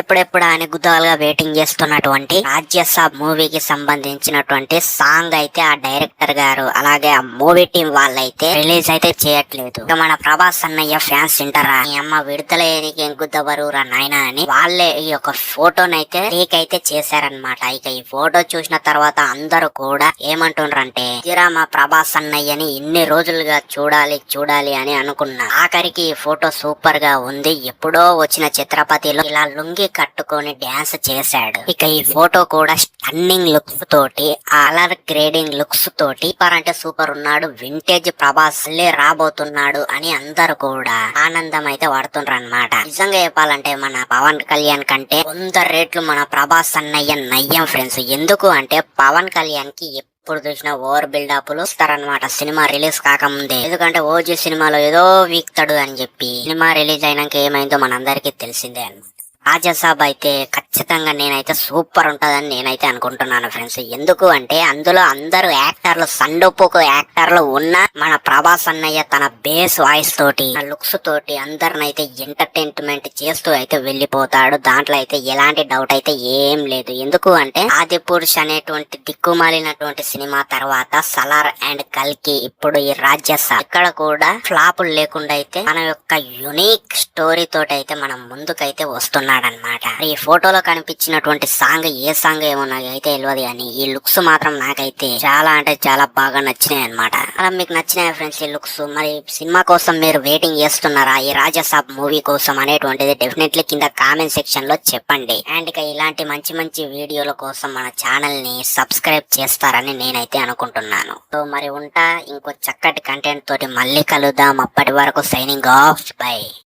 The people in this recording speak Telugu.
ఎప్పుడెప్పుడా అని గుద్దాలుగా వెయిటింగ్ చేస్తున్నటువంటి రాజ్యసభ మూవీకి సంబంధించినటువంటి సాంగ్ అయితే ఆ డైరెక్టర్ గారు అలాగే ఆ మూవీ టీం వాళ్ళైతే రిలీజ్ అయితే చేయట్లేదు. ఇక మన ప్రభాస్ అన్నయ్య ఫ్యాన్స్ వింటారా, ఈ అమ్మ విడుదలయ్యేది ఏం గుద్దవరురా నాయనా అని వాళ్ళే ఈ యొక్క ఫోటోనైతే లీక్ అయితే చేశారనమాట. ఇక ఈ ఫోటో చూసిన తర్వాత అందరూ కూడా ఏమంటుండ్రంటే తీరా మా ప్రభాస్ అన్నయ్యని ఇన్ని రోజులుగా చూడాలి చూడాలి అని అనుకున్నా. ఆఖరికి ఈ ఫోటో సూపర్ గా ఉంది. ఎప్పుడో వచ్చిన చిత్రపతిలో ఇలా లుంగి కట్టుకొని డాన్స్ చేశాడు. ఇక ఈ ఫోటో కూడా స్టన్నింగ్ లుక్స్ తోటి కలర్ గ్రేడింగ్ లుక్స్ తోటి సూపర్ అంటే సూపర్ ఉన్నాడు. వింటేజ్ ప్రభాస్ రాబోతున్నాడు అని అందరు కూడా ఆనందం అయితే పడుతుండ్రు అనమాట. నిజంగా చెప్పాలంటే మన పవన్ కళ్యాణ్ కంటే 100 రెట్లు మన ప్రభాస్ అన్నయ్య నయ్యం ఫ్రెండ్స్. ఎందుకు అంటే పవన్ కళ్యాణ్ కి ఇప్పుడు చూసిన ఓవర్ బిల్డప్లు ఇస్తారనమాట సినిమా రిలీజ్ కాకముందే. ఎందుకంటే ఓజీ సినిమాలో ఏదో వీక్తాడు అని చెప్పి సినిమా రిలీజ్ అయినాక ఏమైందో మనందరికీ తెలిసిందే అన్నమాట. రాజ్యసభ అయితే ఖచ్చితంగా నేనైతే సూపర్ ఉంటదని నేనైతే అనుకుంటున్నాను ఫ్రెండ్స్. ఎందుకు అంటే అందులో అందరు యాక్టర్లు సండుపుకు యాక్టర్లు ఉన్న మన ప్రభాస్ అన్నయ్య తన బేస్ వాయిస్ తోటి లుక్స్ తోటి అందరినైతే ఎంటర్టైన్మెంట్ చేస్తూ అయితే వెళ్ళిపోతాడు. దాంట్లో అయితే ఎలాంటి డౌట్ అయితే ఏం లేదు. ఎందుకు అంటే ఆదిపురుష్ అనేటువంటి దిక్కుమాలినటువంటి సినిమా తర్వాత సలార్ అండ్ కల్కి ఇప్పుడు ఈ రాజ్యసభ ఇక్కడ కూడా ఫ్లాపులు లేకుండా అయితే మన యొక్క యునిక్ స్టోరీ తోటి అయితే మనం ముందుకైతే వస్తున్నాం అన్నమాట. ఈ ఫోటోలో కనిపించినటువంటి సాంగ్ ఏ సాంగ్ ఏమో నాకు అయితే తెలియదు కానీ ఈ లుక్స్ మాత్రం నాకైతే చాలా అంటే చాలా బాగా నచ్చినాయి అనమాట. అలా మీకు నచ్చినాయి ఫ్రెండ్స్ ఈ లుక్స్? మరి సినిమా కోసం మీరు వెయిటింగ్ చేస్తున్నారా ఈ రాజ్యసభ మూవీ కోసం అనేటువంటిది డెఫినెట్లీ కింద కామెంట్ సెక్షన్ లో చెప్పండి. అండ్ ఇక ఇలాంటి మంచి మంచి వీడియోల కోసం మన ఛానల్ ని సబ్స్క్రైబ్ చేస్తారని నేనైతే అనుకుంటున్నాను. సో మరి ఉంటా, ఇంకో చక్కటి కంటెంట్ తోటి మళ్ళీ కలుద్దాం. అప్పటి వరకు సైనింగ్ ఆఫ్, బై.